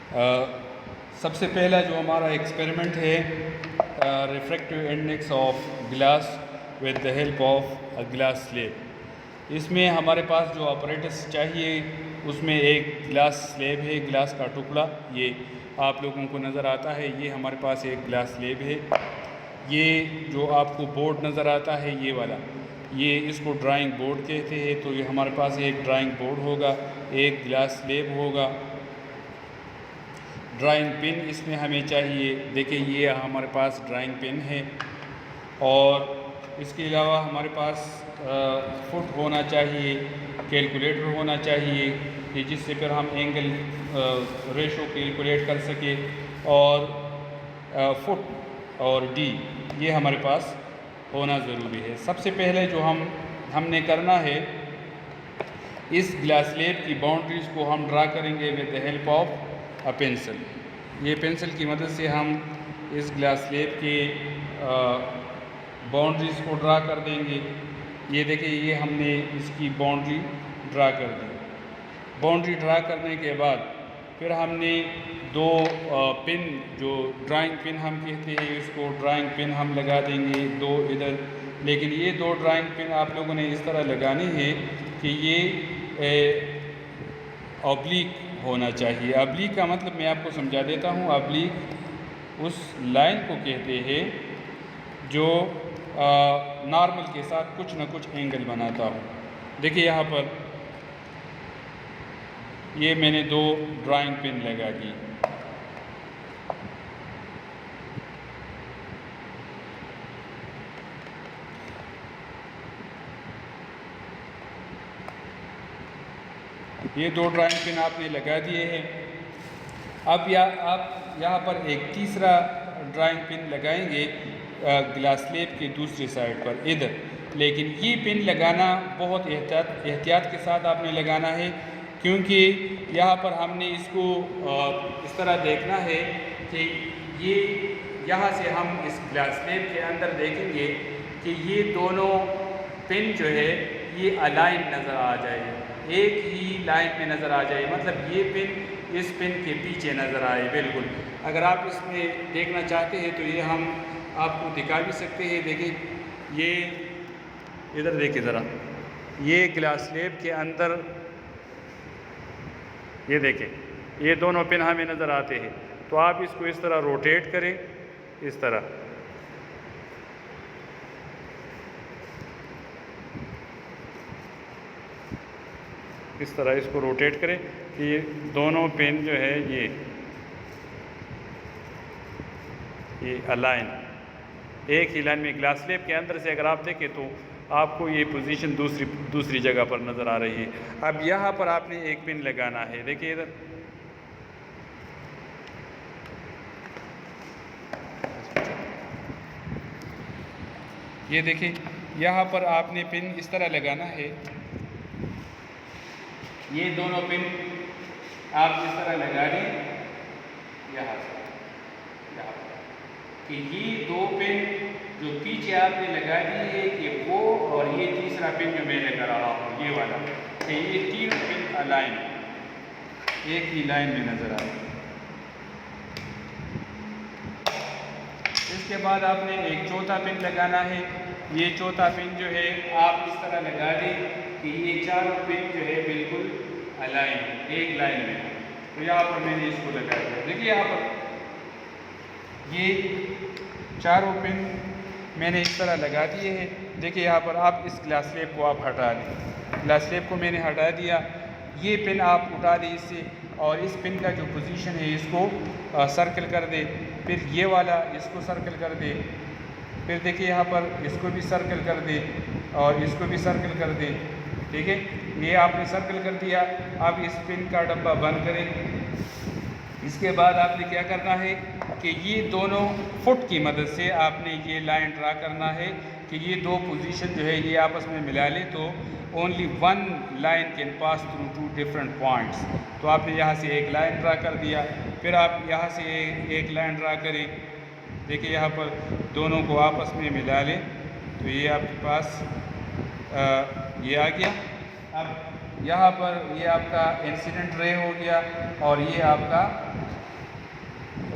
सबसे पहला जो हमारा एक्सपेरिमेंट है refractive index of glass with the help of a glass slab. इसमें हमारे पास जो ऑपरेटर्स चाहिए उसमें एक ग्लास स्लेब है, ग्लास का टुकड़ा, ये आप लोगों को नज़र आता है। ये हमारे पास एक ग्लास स्लेब है। ये जो आपको बोर्ड नज़र आता है ये वाला, ये इसको ड्राइंग बोर्ड कहते हैं। तो ये हमारे पास एक ड्राइंग बोर्ड होगा, एक ग्लास स्लेब होगा, ड्राइंग पिन इसमें हमें चाहिए। देखिए ये हमारे पास ड्राइंग पिन है और इसके अलावा हमारे पास फुट होना चाहिए, कैलकुलेटर होना चाहिए कि जिससे फिर हम एंगल रेशो कैलकुलेट कर सके, और फुट और डी ये हमारे पास होना ज़रूरी है। सबसे पहले जो हमने करना है, इस ग्लास स्लेब की बाउंड्रीज़ को हम ड्रा करेंगे with the help of a pencil. ये पेंसिल की मदद से हम इस ग्लास स्लेब के बाउंड्रीज़ को ड्रा कर देंगे। ये देखिए ये हमने इसकी बाउंड्री ड्रा कर दी। बाउंड्री ड्रा करने के बाद फिर हमने दो पिन, जो ड्राइंग पिन हम कहते हैं, इसको ड्राइंग पिन हम लगा देंगे दो इधर। लेकिन ये दो ड्राइंग पिन आप लोगों ने इस तरह लगानी है कि ये ऑब्लिक होना चाहिए। ऑब्लिक का मतलब मैं आपको समझा देता हूँ। ऑब्लिक उस लाइन को कहते हैं जो नॉर्मल के साथ कुछ ना कुछ एंगल बनाता हूँ। देखिए यहाँ पर ये मैंने दो ड्राइंग पिन लगा दी। ये दो ड्राइंग पिन आपने लगा दिए हैं। अब आप यहाँ पर एक तीसरा ड्राइंग पिन लगाएंगे ग्लास स्लेब के दूसरी साइड पर इधर। लेकिन ये पिन लगाना बहुत एहतियात के साथ आपने लगाना है, क्योंकि यहाँ पर हमने इसको इस तरह देखना है कि ये यहाँ से हम इस ग्लास स्लेब के अंदर देखेंगे कि ये दोनों पिन जो है ये अलाइन नज़र आ जाए, एक ही लाइन में नज़र आ जाए। मतलब ये पिन इस पिन के पीछे नज़र आए बिल्कुल। अगर आप इसमें देखना चाहते हैं तो ये हम आपको दिखा भी सकते हैं। देखिए ये इधर देखिए ज़रा, ये ग्लास स्लेब के अंदर ये देखें ये दोनों पिन हमें नज़र आते हैं। तो आप इसको इस तरह रोटेट करें, इस तरह इसको रोटेट करें कि ये दोनों पिन जो है ये अलाइन एक ही लाइन में। ग्लास स्लेब के अंदर से अगर आप देखें तो आपको ये पोजीशन दूसरी जगह पर नज़र आ रही है। अब यहाँ पर आपने एक पिन लगाना है। देखिए इधर ये देखिए यहाँ पर आपने पिन इस तरह लगाना है। ये दोनों पिन आप इस तरह लगा दें यहाँ से यहाँ पर, कि ये दो पिन जो पीछे आपने लगा दी है कि वो, और ये तीसरा पिन जो मैं लगा रहा हूँ ये वाला, कि ये तीन पिन अलाइन एक ही लाइन में नज़र आए। इसके बाद आपने एक चौथा पिन लगाना है। ये चौथा पिन जो है आप इस तरह लगा दें कि ये चारों पिन जो है बिल्कुल अलाइन एक लाइन में। तो यहाँ पर मैंने इसको लगा दिया। देखिए यहाँ पर ये चारों पिन मैंने इस तरह लगा दिए हैं। देखिए यहाँ पर आप इस ग्लास स्लेब को आप हटा दें। ग्लास स्लेब को मैंने हटा दिया। ये पिन आप उठा दें इससे, और इस पिन का जो पोजीशन है इसको सर्कल कर दे। फिर ये वाला इसको सर्कल कर दे। फिर देखिए यहाँ पर इसको भी सर्कल कर दे और इसको भी सर्कल कर दे। ठीक है, ये आपने सर्कल कर दिया। अब इस पिन का डब्बा बंद करें। इसके बाद आपने क्या करना है कि ये दोनों फुट की मदद से आपने ये लाइन ड्रा करना है कि ये दो पोजीशन जो है ये आपस में मिला ले तो only one line can pass through two different points. तो आपने यहाँ से एक लाइन ड्रा कर दिया। फिर आप यहाँ से एक लाइन ड्रा करें। देखिए यहाँ पर दोनों को आपस में मिला लें तो ये आपके पास ये आ गया। अब यहाँ पर ये आपका इंसिडेंट रे हो गया और ये आपका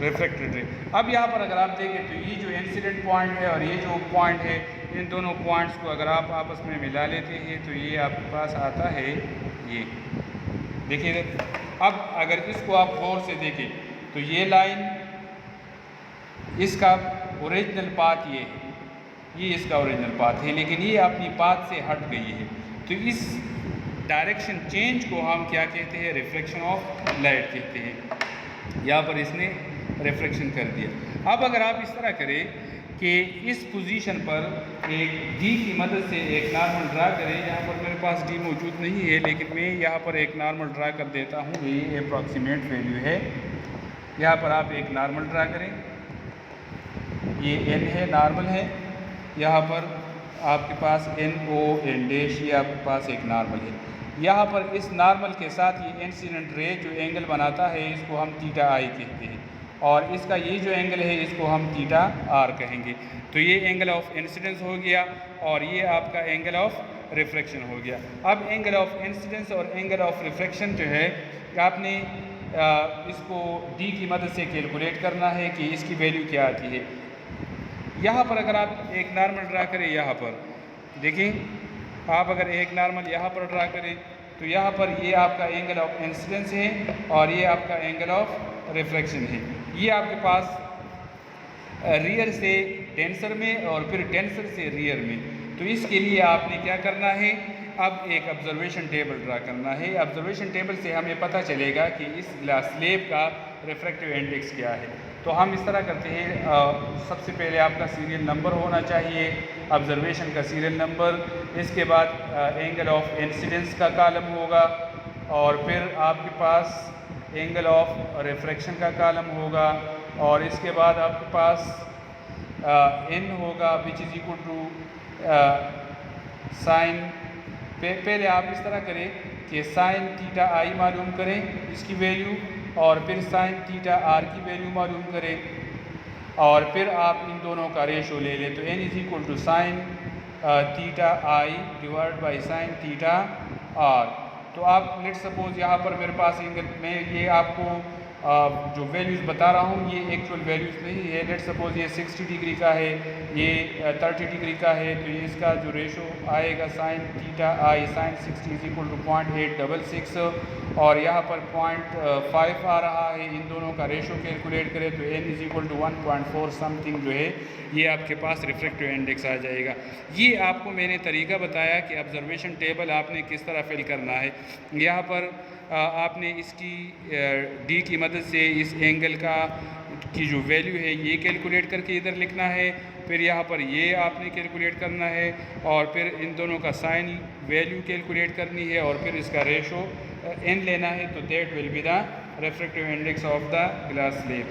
रिफ्रैक्टेड रे। अब यहाँ पर अगर आप देखें तो ये जो इंसिडेंट पॉइंट है और ये जो पॉइंट है, इन दोनों पॉइंट्स को अगर आप आपस में मिला लेते हैं तो ये आपके पास आता है ये, देखिए। अब अगर इसको आप गौर से देखें तो ये लाइन इसका ओरिजिनल पाथ ये है, ये इसका ओरिजिनल पाथ है, लेकिन ये अपनी पाथ से हट गई है। तो इस डायरेक्शन चेंज को हम क्या कहते हैं? रिफ्लेक्शन ऑफ लाइट कहते हैं। यहाँ पर इसने रिफ्लेक्शन कर दिया। अब अगर आप इस तरह करें कि इस पोजीशन पर एक डी की मदद से एक नॉर्मल ड्रा करें, यहाँ पर मेरे पास डी मौजूद नहीं है लेकिन मैं यहाँ पर एक नॉर्मल ड्रा कर देता हूँ। ये अप्रॉक्सीमेट वैल्यू है। यहाँ पर आप एक नॉर्मल ड्रा करें, ये एन है, नॉर्मल है। यहाँ पर आपके पास एन ओ एन डैश, ये आपके पास एक नॉर्मल है। यहाँ पर इस नॉर्मल के साथ ये इंसिडेंट रे जो एंगल बनाता है इसको हम थीटा आई कहते हैं, और इसका ये जो एंगल है इसको हम थीटा आर कहेंगे। तो ये एंगल ऑफ इंसिडेंस हो गया और ये आपका एंगल ऑफ रिफ्लेक्शन हो गया। अब एंगल ऑफ इंसिडेंस और एंगल ऑफ रिफ्लेक्शन जो है आपने इसको डी की मदद से कैलकुलेट करना है कि इसकी वैल्यू क्या आती है। यहाँ पर अगर आप एक नॉर्मल ड्रा करें, यहाँ पर देखें, आप अगर एक नॉर्मल यहाँ पर ड्रा करें तो यहाँ पर ये आपका एंगल ऑफ इंसिडेंस है और ये आपका एंगल ऑफ रिफ्लेक्शन है। ये आपके पास रियर से टेंसर में और फिर टेंसर से रियर में। तो इसके लिए आपने क्या करना है? अब एक ऑब्जर्वेशन टेबल ड्रा करना है। ऑब्जर्वेशन टेबल से हमें पता चलेगा कि इस ग्लास स्लेब का रिफ्रैक्टिव इंडेक्स क्या है। तो हम इस तरह करते हैं, सबसे पहले आपका सीरियल नंबर होना चाहिए, ऑब्जर्वेशन का सीरियल नंबर, इसके बाद एंगल ऑफ इंसिडेंस का कॉलम होगा और फिर आपके पास एंगल ऑफ रिफ्रैक्शन का कॉलम होगा और इसके बाद आपके पास एन होगा which is equal to sine. पहले आप इस तरह करें कि साइन थीटा आई मालूम करें इसकी वैल्यू, और फिर साइन थीटा आर की वैल्यू मालूम करें और फिर आप इन दोनों का रेशो ले लें। तो n is equal to sine theta i divide by sine theta r. तो आप लेट सपोज यहाँ पर मेरे पास एंगल में ये आपको जो वैल्यूज़ बता रहा हूँ ये एक्चुअल वैल्यूज़ नहीं है। लेट सपोज ये 60 डिग्री का है, ये 30 डिग्री का है, तो ये इसका जो रेशो आएगा sine theta i sine 60 is equal to 0.866 और यहाँ पर 0.5 आ रहा है। इन दोनों का रेशो कैलकुलेट करें तो n is equal to 1.4 something जो है ये आपके पास रिफ्रैक्टिव इंडेक्स आ जाएगा। ये आपको मैंने तरीका बताया कि ऑब्जर्वेशन टेबल आपने किस तरह फिल करना है। यहाँ पर आपने इसकी डी की मदद से इस एंगल की जो वैल्यू है ये कैलकुलेट करके इधर लिखना है, फिर यहाँ पर ये आपने कैलकुलेट करना है और फिर इन दोनों का साइन वैल्यू कैलकुलेट करनी है और फिर इसका रेशो n लेना है। तो that will be the refractive index of the glass slab.